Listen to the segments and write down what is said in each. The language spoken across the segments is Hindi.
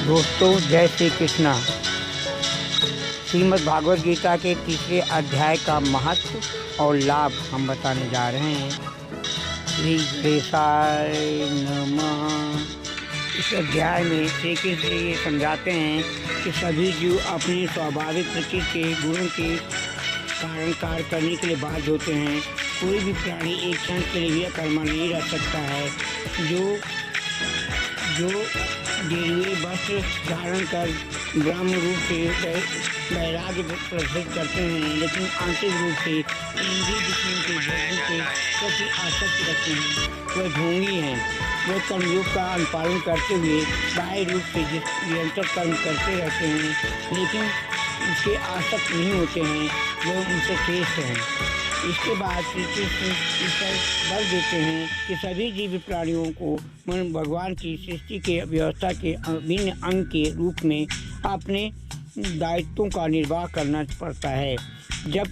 दोस्तों, जय श्री कृष्णा। श्रीमद् भागवत गीता के तीसरे अध्याय का महत्व और लाभ हम बताने जा रहे हैं। श्री गणेशाय नमः। इस अध्याय में श्री कृष्ण ये समझाते हैं कि सभी जीव अपनी स्वाभाविक प्रकृति के गुणों के कारण कार्य करने के लिए बाध्य होते हैं। कोई भी प्राणी एक क्षण के लिए भी अकर्मा नहीं रह सकता है। जो गिरवे वस्त्र धारण कर ब्रह्म रूप से वैराग्य प्रदर्शित करते हैं, लेकिन आंतरिक रूप से इंद्रिय विषयों के भोगों के प्रति आसक्त रखते हैं, वह ढोंगी हैं। वे कर्मयोग का अनुपालन करते हुए बाह्य रूप से निरंतर कर्म करते रहते हैं, लेकिन उसके आसक्त नहीं होते हैं, वे उनसे श्रेष्ठ हैं। इसके बाद श्री कृष्ण इस पर बल देते हैं कि सभी जीव प्राणियों को मन भगवान की सृष्टि के व्यवस्था के अभिन्न अंग के रूप में अपने दायित्वों का निर्वाह करना पड़ता है। जब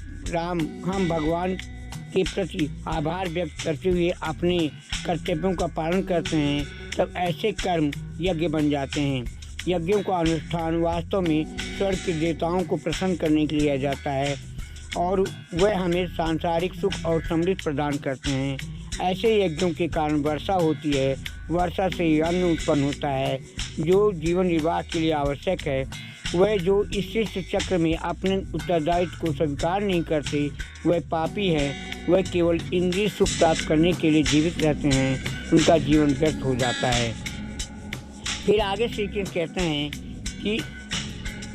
हम भगवान के प्रति आभार व्यक्त करते हुए अपने कर्तव्यों का पालन करते हैं, तब ऐसे कर्म यज्ञ बन जाते हैं। यज्ञों का अनुष्ठान वास्तव में स्वर्ग के देवताओं को प्रसन्न करने के लिए किया जाता है और वह हमें सांसारिक सुख और समृद्धि प्रदान करते हैं। ऐसे यज्ञों के कारण वर्षा होती है। वर्षा से अन्न उत्पन्न होता है जो जीवन निर्वाह के लिए आवश्यक है। वह जो इस सृष्टि चक्र में अपने उत्तरदायित्व को स्वीकार नहीं करते, वह पापी है। वह केवल इंद्रिय सुख प्राप्त करने के लिए जीवित रहते हैं। उनका जीवन व्यर्थ हो जाता है। फिर आगे श्री कृष्ण कहते हैं कि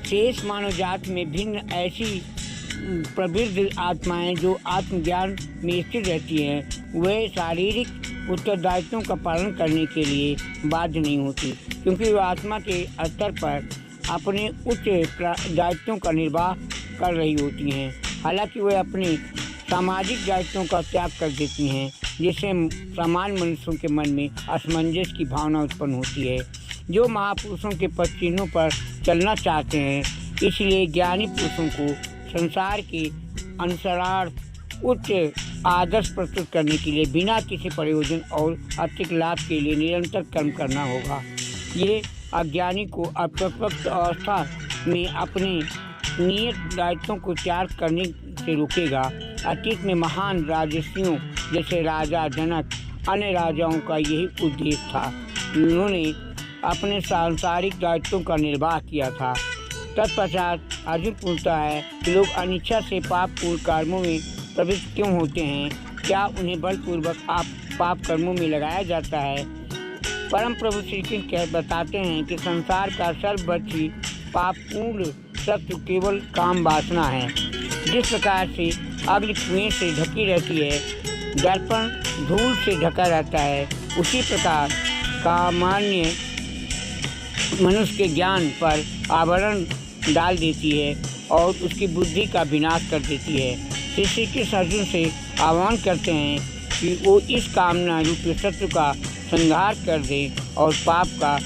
शेष मानव जाति में भिन्न ऐसी प्रवृत्त आत्माएं जो आत्मज्ञान में स्थिर रहती हैं, वे शारीरिक उत्तरदायित्वों का पालन करने के लिए बाध्य नहीं होती, क्योंकि वे आत्मा के स्तर पर अपने उच्च दायित्वों का निर्वाह कर रही होती हैं। हालांकि वे अपने सामाजिक दायित्वों का त्याग कर देती हैं, जिससे सामान्य मनुष्यों के मन में असमंजस की भावना उत्पन्न होती है। जो महापुरुषों के पद चिन्हों पर चलना चाहते हैं, इसलिए ज्ञानी पुरुषों को संसार के अनुसारार्थ उच्च आदर्श प्रस्तुत करने के लिए बिना किसी प्रयोजन और अतिरिक्त लाभ के लिए निरंतर कर्म करना होगा। ये अज्ञानी को अपरिपक्व अवस्था में अपने नियत दायित्वों को त्याग करने से रोकेगा। अतीत में महान राजर्षियों जैसे राजा जनक, अन्य राजाओं का यही उद्देश्य था। उन्होंने अपने सांसारिक दायित्वों का निर्वाह किया था। तत्पश्चात अर्जुन पूछता है कि लोग अनिच्छा से पापपूर्ण कर्मों में प्रवृत्त क्यों होते हैं? क्या उन्हें बलपूर्वक पाप कर्मों में लगाया जाता है? परम प्रभु श्री कृष्ण बताते हैं कि संसार का सर्वव्यापी पापपूर्ण शत्रु केवल काम वासना है। जिस प्रकार से अग्नि कुएं से ढकी रहती है, दर्पण धूल से ढका रहता है, उसी प्रकार कामान्य मनुष्य के ज्ञान पर आवरण डाल देती है और उसकी बुद्धि का विनाश कर देती है। श्री कृष्ण अर्जुन से आह्वान करते हैं कि वो इस कामना रूपी शत्रु का संहार कर दे और पाप का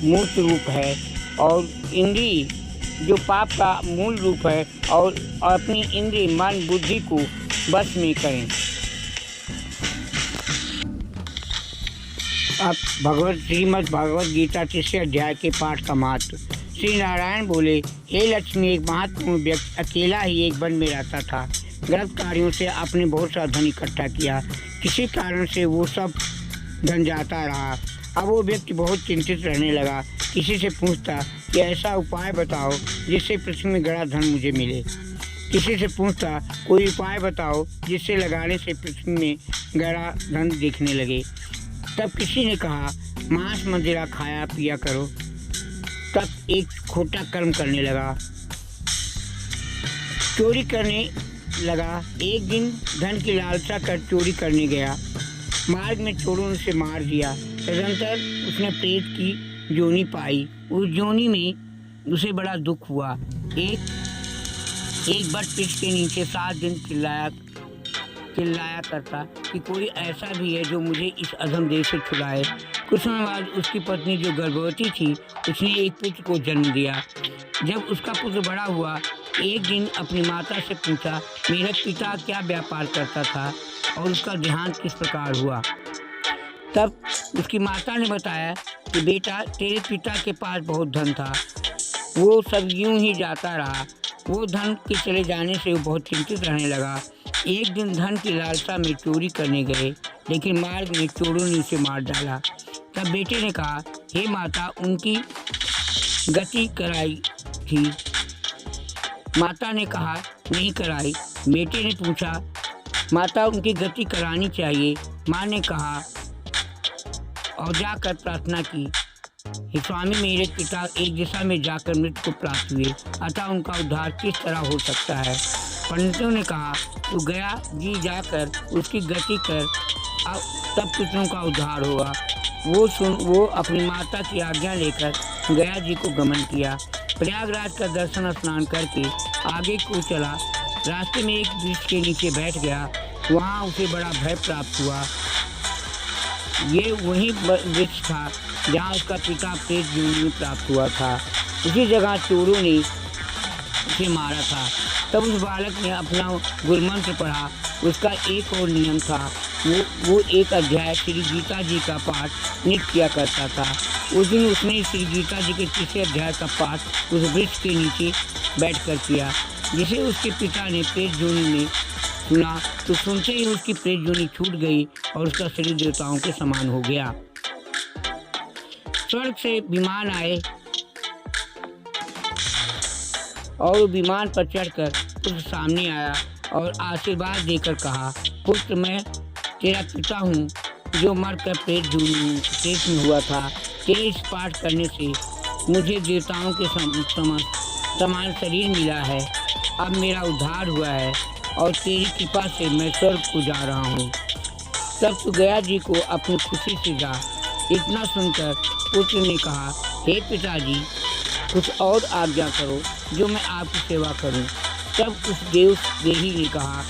मूर्त रूप है और इंद्रिय जो पाप का मूल रूप है और अपनी इंद्रिय मन बुद्धि को बस में करें। अब श्रीमद् भागवत गीता तीसरे अध्याय के पाठ का महत्व। श्री नारायण बोले, हे लक्ष्मी, एक महत्वपूर्ण व्यक्ति अकेला ही एक वन में रहता था। गलत कार्यों से आपने बहुत सा धन इकट्ठा किया। किसी कारण से वो सब धन जाता रहा। अब वो व्यक्ति बहुत चिंतित रहने लगा। किसी से पूछता कि ऐसा उपाय बताओ जिससे पृथ्वी में गड़ा धन मुझे मिले। किसी से पूछता कोई उपाय बताओ जिससे लगाने से पृथ्वी में गड़ा धन दिखने लगे। तब किसी ने कहा, मांस मदिरा खाया पिया करो। तब एक खोटा कर्म करने लगा, चोरी करने लगा। एक दिन धन की लालसा कर चोरी करने गया। मार्ग में चोरों ने उसे मार दिया। तदनंतर उसने प्रेत की जोनी पाई। उस जोनी में उसे बड़ा दुख हुआ। एक बट पीठ के नीचे 7 दिन चिल्लाया करता कि कोई ऐसा भी है जो मुझे इस अधम देश से छुड़ाए। कुछ समय बाद उसकी पत्नी जो गर्भवती थी, उसने एक पुत्र को जन्म दिया। जब उसका पुत्र बड़ा हुआ, एक दिन अपनी माता से पूछा, मेरा पिता क्या व्यापार करता था और उसका देहांत किस प्रकार हुआ? तब उसकी माता ने बताया कि बेटा, तेरे पिता के पास बहुत धन था, वो सब यूं ही जाता रहा। वो धन के चले जाने से वो बहुत चिंतित रहने लगा। एक दिन धन की लालसा में चोरी करने गए, लेकिन मार्ग में चोरों ने उसे मार डाला। तब बेटे ने कहा, हे माता, उनकी गति कराई थी। माता ने कहा, नहीं कराई। बेटे ने पूछा, माता, उनकी गति करानी चाहिए। माँ ने कहा और जाकर प्रार्थना की, हे स्वामी, मेरे पिता एक दिशा में जाकर मृत्यु को प्राप्त हुए, अतः उनका उद्धार किस तरह हो सकता है। पंडितों ने कहा, तू गया जी जाकर उसकी गति कर, तब पितरों का उद्धार होगा। वो अपनी माता की आज्ञा लेकर गया जी को गमन किया। प्रयागराज का दर्शन स्नान करके आगे को चला। रास्ते में एक वृक्ष के नीचे बैठ गया। वहाँ उसे बड़ा भय प्राप्त हुआ। ये वही वृक्ष था जहाँ उसका पिता प्रेत योनि में प्राप्त हुआ था। उसी जगह चोरों ने उसे मारा था। तब उस बालक ने अपना गुरुमंत्र पढ़ा। उसका एक और नियम था, वो एक अध्याय श्री गीता जी का पाठ नित्य किया करता था। उस दिन उसने श्री गीता जी के तीसरे अध्याय का पाठ उस वृक्ष के नीचे बैठकर किया। जिसे उसके पिता ने प्रेत योनि में सुना तो सुनते ही उसकी प्रेत योनि छूट गई और उसका शरीर देवताओं के समान हो गया। स्वर्ग से विमान आए और विमान पर चढ़कर उसके सामने आया और आशीर्वाद देकर कहा, पुत्र, मैं तेरा पिता हूँ जो मरकर प्रेत में हुआ था। तेरे इस पाठ करने से मुझे देवताओं के समान शरीर मिला है। अब मेरा उद्धार हुआ है और तेरी कृपा से मैं स्वर्ग को जा रहा हूँ। तब तू गया जी को अपनी खुशी से जा। इतना सुनकर पुत्र ने कहा, हे पिताजी, कुछ और आज्ञा करो जो मैं आपकी सेवा करूं। तब उस देही ने कहा,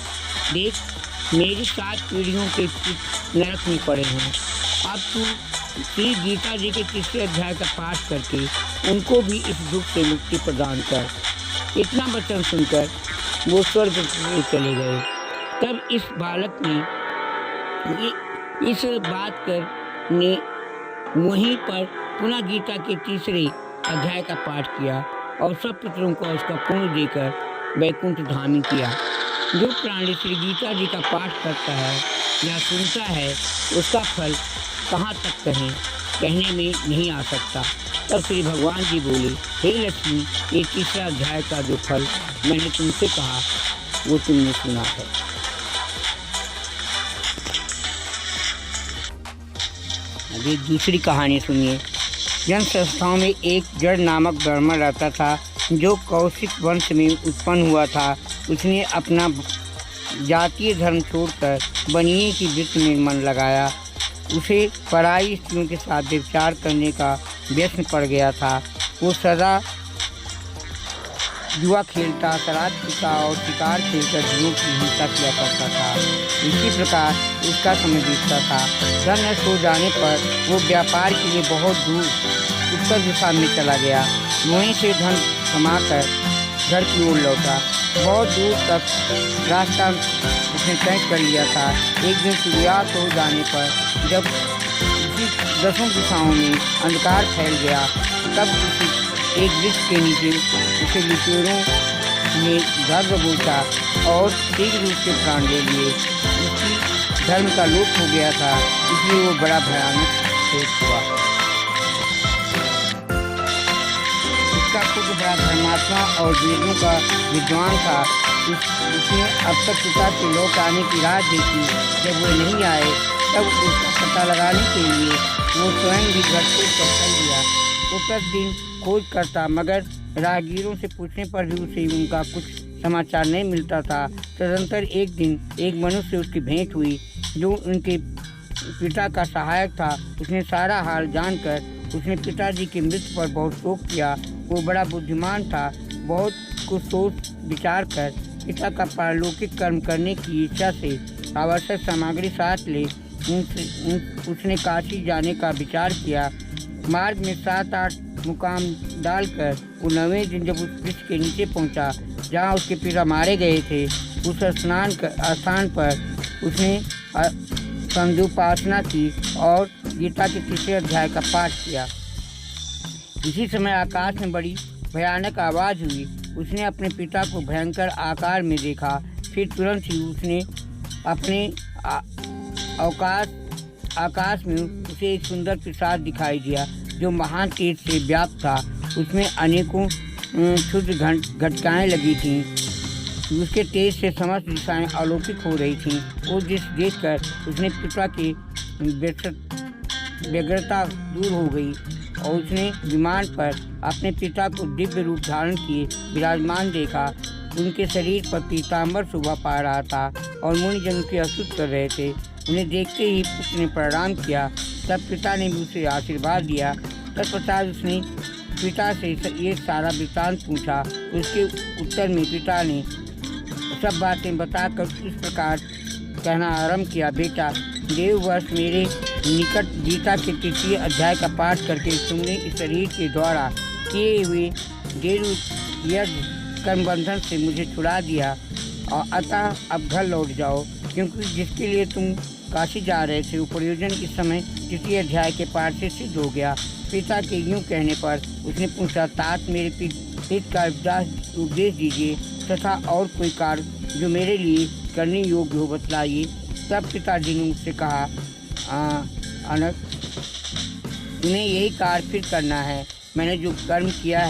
देख, मेरी 7 पीढ़ियों के पुत्र नरक में पड़े हैं। अब तू श्री गीता जी के तीसरे अध्याय का पाठ करके उनको भी इस दुख से मुक्ति प्रदान कर। इतना वचन सुनकर वो स्वर्ग में चले गए। तब इस बालक ने इस बात करने वहीं पर पुनः गीता के तीसरे अध्याय का पाठ किया और सब पुत्रों को उसका पुण्य देकर वैकुंठ धामी किया। जो प्राणी श्री गीता जी का पाठ करता है या सुनता है, उसका फल कहाँ तक कहने में नहीं आ सकता। तब श्री भगवान जी बोले, हे लक्ष्मी, ये तीसरा अध्याय का जो फल मैंने तुमसे कहा वो तुमने सुना है। अभी दूसरी कहानी सुनिए। जन संस्थाओं में एक जड़ नामक ब्राह्मण रहता था जो कौशिक वंश में उत्पन्न हुआ था। उसने अपना जातीय धर्म छोड़कर बनिए की वृत्ति में मन लगाया। उसे पराई स्त्रियों के साथ व्यभिचार करने का व्यसन पड़ गया था। वो सदा जुआ खेलता, शराब पीता और शिकार खेलकर जीवों की हिंसा किया करता था। इसी प्रकार उसका समय बीतता था। धन नष्ट हो जाने पर वो व्यापार के लिए बहुत दूर उत्तर दिशा में चला गया। वहीं से धन कमाकर घर की ओर लौटा। बहुत दूर तक रास्ता उसने तय कर लिया था। एक दिन सूर्यास्त हो जाने पर जब 10 दिशाओं में अंधकार फैल गया, तब उसी एक वृक्ष के नीचे उसे लुटेरों ने घर दबोचा और शीघ्र रूप से प्राण ले लिए। उसकी धर्म का लोप हो गया था, इसलिए वो बड़ा भयानक शेष हुआ। उसका खुद बड़ा धर्मात्मा और वेदों का विद्वान था। उसने अब तक पिता के लौट आने की राह देखी। जब वे नहीं आए तब उसका पता लगाने के लिए वो स्वयं भी घर से चल दिया। वो प्रतिदिन खोज करता, मगर राहगीरों से पूछने पर भी उसे उनका कुछ समाचार नहीं मिलता था। तदंतर एक दिन एक मनुष्य से उसकी भेंट हुई जो उनके पिता का सहायक था। उसने सारा हाल जानकर उसने पिताजी की मृत्यु पर बहुत शोक किया। वो बड़ा बुद्धिमान था। बहुत कुछ सोच विचार कर पिता का पारलौकिक कर्म करने की इच्छा से आवश्यक सामग्री साथ ले उसने काशी जाने का विचार किया। मार्ग में 7-8 मुकाम डालकर वो 9वें दिन जब उस वृक्ष के नीचे पहुंचा जहां उसके पिता मारे गए थे, उस स्थान पर उसने संध्योपासना की और गीता के तीसरे अध्याय का पाठ किया। इसी समय आकाश में बड़ी भयानक आवाज़ हुई। उसने अपने पिता को भयंकर आकार में देखा। फिर तुरंत ही उसने अपने आकाश में उसे एक सुंदर प्रसाद दिखाई दिया जो महान तेज से व्याप्त था। उसमें अनेकों क्षुद्र घटकाएँ लगी थीं। उसके तेज से समस्त दिशाएं अलौकिक हो रही थीं। वो देखकर उसने पिता की व्यग्रता दूर हो गई और उसने विमान पर अपने पिता को दिव्य रूप धारण किए विराजमान देखा। उनके शरीर पर पीताम्बर शोभा पा रहा था और मुनिजन उसे स्तुति कर रहे थे। उन्हें देखते ही पुत्र ने प्रणाम किया। तब पिता ने भी उसे आशीर्वाद दिया। तत्पश्चात उसने पिता से ये सारा वृत्तांत पूछा। उसके उत्तर में पिता ने सब बातें बताकर इस प्रकार कहना आरंभ किया, बेटा, देववर्ष मेरे निकट गीता के तृतीय अध्याय का पाठ करके तुमने इस शरीर के द्वारा किए हुए देव यज्ञ कर्मबंधन से मुझे छुड़ा दिया और अतः अब घर लौट जाओ, क्योंकि जिसके लिए तुम काशी जा रहे थे वो प्रयोजन इस समय तृतीय अध्याय के पाठ से सिद्ध हो गया। पिता के यूँ कहने पर उसने पूछा, तात मेरे पिता का उपदेश दीजिए तथा और कोई कार्य जो मेरे लिए करने योग्य हो बतलाइए। तब पिताजी ने मुझसे कहा, अनक, तुम्हें यही कार्य फिर करना है। मैंने जो कर्म किया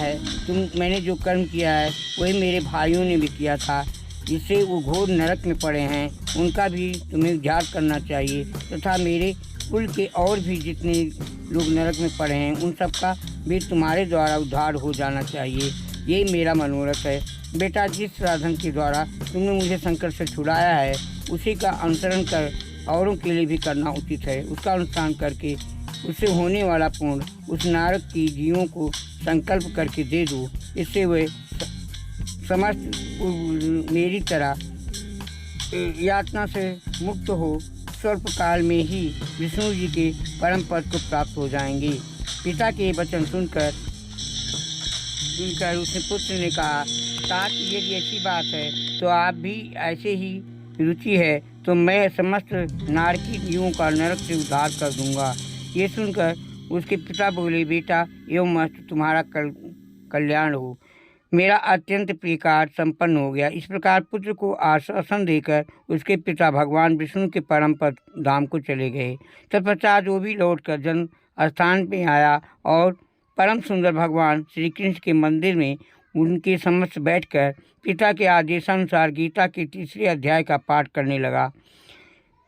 है वही मेरे भाइयों ने भी किया था, जिससे वो घोर नरक में पड़े हैं। उनका भी तुम्हें उद्धार करना चाहिए तथा मेरे कुल के और भी जितने लोग नरक में पड़े हैं उन सब का भी तुम्हारे द्वारा उद्धार हो जाना चाहिए। यही मेरा मनोरथ है। बेटा, जिस साधन के द्वारा तुमने मुझे संकट से छुड़ाया है उसी का अनुसरण कर औरों के लिए भी करना उचित है। उसका अनुष्ठान करके उससे होने वाला पूर्ण उस नारक की जीवों को संकल्प करके दे दो। इससे वे समस्त मेरी तरह यातना से मुक्त हो स्वल्प काल में ही विष्णु जी के परम पद को प्राप्त हो जाएंगे। पिता के वचन सुनकर उसने पुत्र ने कहा, तात, यदि ऐसी बात है तो आप भी ऐसे ही रुचि है तो मैं समस्त नारकी जीवों का नरक से उद्धार कर दूंगा। ये सुनकर उसके पिता बोले, बेटा, एवं मस्त तुम्हारा कल्याण हो। मेरा अत्यंत प्रिय कार्य संपन्न हो गया। इस प्रकार पुत्र को आश्वासन देकर उसके पिता भगवान विष्णु के परम पद धाम को चले गए। तत्पश्चात वो भी लौटकर जन्म स्थान पे आया और परम सुंदर भगवान श्री कृष्ण के मंदिर में उनके समक्ष बैठकर पिता के आदेशानुसार गीता के तीसरे अध्याय का पाठ करने लगा।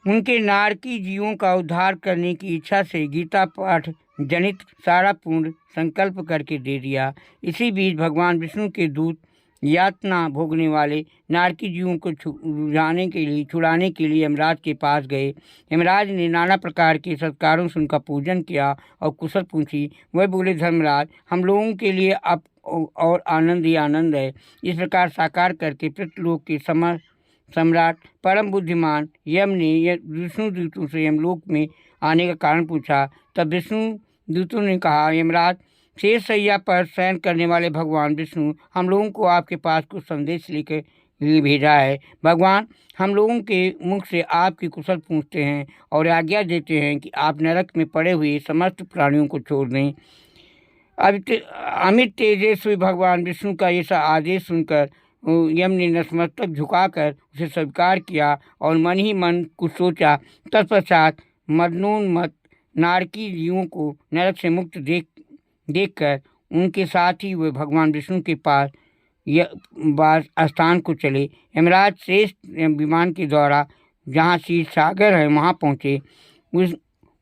उनके नारकी जीवों का उद्धार करने की इच्छा से गीता पाठ जनित सारा पूर्ण संकल्प करके दे दिया। इसी बीच भगवान विष्णु के दूत यातना भोगने वाले नारकी जीवों को छुड़ाने के लिए यमराज के पास गए। यमराज ने नाना प्रकार के सत्कारों से उनका पूजन किया और कुशल पूछी। वह बोले, धर्मराज, हम लोगों के लिए अब और आनंद ही आनंद है। इस प्रकार साकार करके पृथ्वीलोक के सम्राट परम बुद्धिमान यम ने विष्णु दूतों से यमलोक में आने का कारण पूछा। तब विष्णु दूतों ने कहा, यमराज, शेष सैया पर शयन करने वाले भगवान विष्णु हम लोगों को आपके पास कुछ संदेश लेकर लिए भेजा है। भगवान हम लोगों के मुख से आपकी कुशल पूछते हैं और आज्ञा देते हैं कि आप नरक में पड़े हुए समस्त प्राणियों को छोड़ दें। अमित तेजस्वी भगवान विष्णु का ऐसा आदेश सुनकर यम ने नतमस्तक झुकाकर उसे स्वीकार किया और मन ही मन कुछ सोचा। तत्पश्चात मदनोन्मत्त नारकी जीवों को नरक से मुक्त देखकर उनके साथ ही वे भगवान विष्णु के पास स्थान को चले। यमराज श्रेष्ठ विमान के द्वारा जहाँ क्षीर सागर है वहाँ पहुँचे।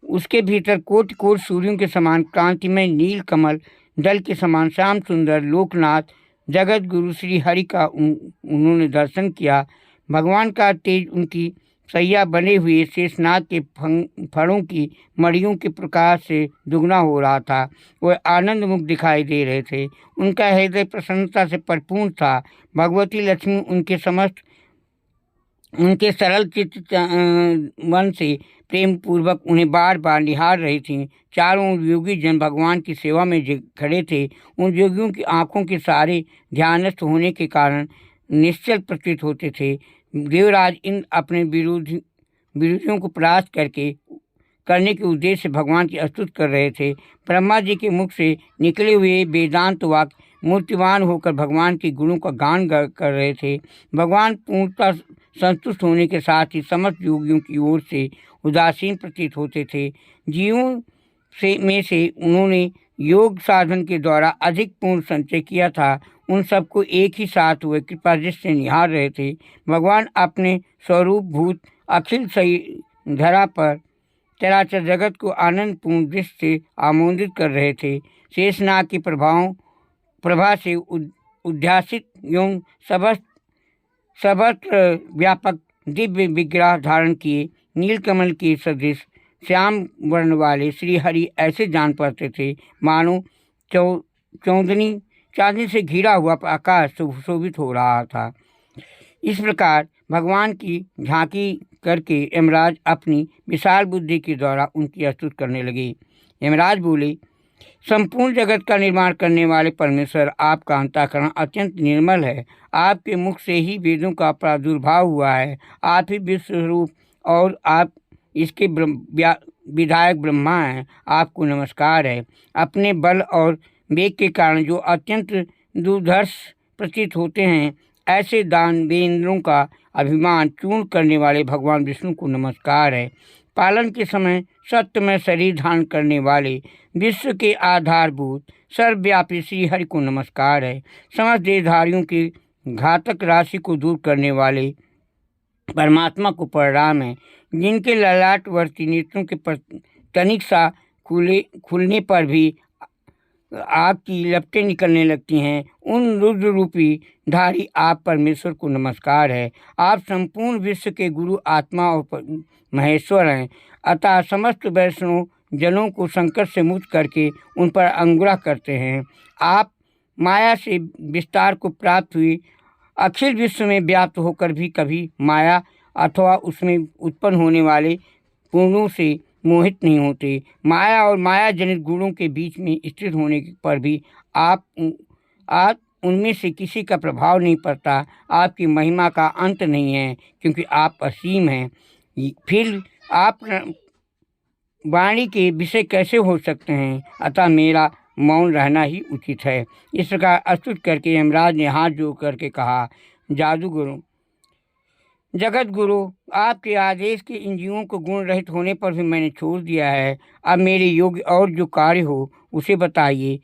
उसके भीतर कोटि कोटि सूर्यों के समान कांतिमय नील कमल दल के समान श्याम सुंदर लोकनाथ जगत गुरु श्री हरि का उन्होंने दर्शन किया। भगवान का तेज उनकी सैया बने हुए शेषनाग के फणों की मड़ियों के प्रकाश से दुगना हो रहा था। वह आनंद मुक्त दिखाई दे रहे थे। उनका हृदय प्रसन्नता से परिपूर्ण था। भगवती लक्ष्मी उनके सरल चित्त मन से प्रेम पूर्वक उन्हें बार बार निहार रही थीं। चारों योगी जन भगवान की सेवा में खड़े थे। उन योगियों की आंखों के सारे ध्यानस्थ होने के कारण निश्चल प्रतीत होते थे। देवराज इंद्र अपने विरोधियों को परास्त करने के उद्देश्य से भगवान की स्तुति कर रहे थे। ब्रह्मा जी के मुख से निकले हुए वेदांत वाक्य मूर्तिवान होकर भगवान के गुणों का गान कर रहे थे। भगवान पूर्णतः संतुष्ट होने के साथ ही समस्त योगियों की ओर से उदासीन प्रतीत होते थे। जीवों से उन्होंने योग साधन के द्वारा अधिक पूर्ण संचय किया था, उन सबको एक ही साथ हुए कृपा दृष्टि से निहार रहे थे। भगवान अपने स्वरूप भूत अखिल सही धरा पर चराचर जगत को आनंदपूर्ण दृष्टि से आमोदित कर रहे थे। शेषनाग के प्रभा से उद्यासित एवं सर्वत्र व्यापक दिव्य विग्रह धारण किए नीलकमल के सदृश श्याम वर्ण वाले श्री हरि ऐसे जान पड़ते थे मानो चांदनी से घिरा हुआ आकाश सुशोभित हो रहा था। इस प्रकार भगवान की झांकी करके यमराज अपनी विशाल बुद्धि के द्वारा उनकी स्तुति करने लगे। यमराज बोले, संपूर्ण जगत का निर्माण करने वाले परमेश्वर, आपका अंतःकरण अत्यंत निर्मल है। आपके मुख से ही वेदों का प्रादुर्भाव हुआ है। आप ही विश्व स्वरूप और आप इसके विधायक ब्रह्मा हैं। आपको नमस्कार है। अपने बल और वेग के कारण जो अत्यंत दुर्धर्ष प्रतीत होते हैं, ऐसे दानवेंद्रों का अभिमान चूर्ण करने वाले भगवान विष्णु को नमस्कार है। पालन के समय सत्यमय शरीर धारण करने वाले विश्व के आधारभूत सर्वव्यापी श्री हरि को नमस्कार है। समस्त देहधारियों की घातक राशि को दूर करने वाले परमात्मा को प्रणाम है। जिनके ललाटवर्ती नेत्रों के तनिक सा खुलने पर भी आग की लपटें निकलने लगती हैं, उन रुद्र रूपी धारी आप परमेश्वर को नमस्कार है। आप संपूर्ण विश्व के गुरु, आत्मा और महेश्वर हैं। अतः समस्त वैष्णव जनों को संकट से मुक्त करके उन पर अनुग्रह करते हैं। आप माया से विस्तार को प्राप्त हुई अखिल विश्व में व्याप्त होकर भी कभी माया अथवा उसमें उत्पन्न होने वाले पूर्णों से मोहित नहीं होते। माया और माया जनित गुणों के बीच में स्थित होने पर भी आप उनमें से किसी का प्रभाव नहीं पड़ता। आपकी महिमा का अंत नहीं है, क्योंकि आप असीम हैं। फिर आप वाणी के विषय कैसे हो सकते हैं? अतः मेरा मौन रहना ही उचित है। इस प्रकार स्तुति करके यमराज ने हाथ जोड़ करके कहा, जादूगुरु, जगत गुरु, आपके आदेश के इन जीवों को गुण रहित होने पर भी मैंने छोड़ दिया है। अब मेरे योग्य और जो कार्य हो उसे बताइए।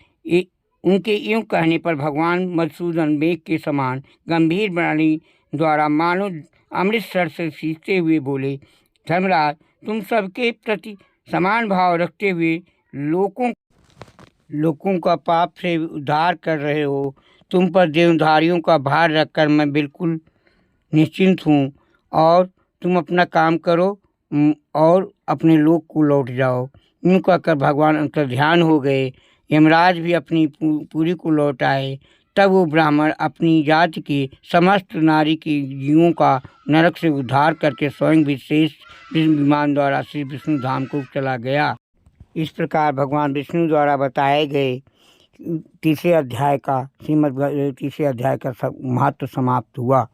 उनके यूँ कहने पर भगवान मधुसूदन मेघ के समान गंभीर वाणी द्वारा मानो अमृतसर से सींचते हुए बोले, धर्मराज, तुम सबके प्रति समान भाव रखते हुए लोगों का पाप से उद्धार कर रहे हो। तुम पर देवधारियों का भार रखकर मैं बिल्कुल निश्चिंत हूँ, और तुम अपना काम करो और अपने लोक को लौट जाओ। यूँ कहकर भगवान अंतर्ध्यान हो गए। यमराज भी अपनी पूरी को लौट आए। तब वो ब्राह्मण अपनी जाति के समस्त नारी के जीवों का नरक से उद्धार करके स्वयं विशेष विमान द्वारा श्री विष्णु धाम को चला गया। इस प्रकार भगवान विष्णु द्वारा बताए गए तीसरे अध्याय का महत्व समाप्त हुआ।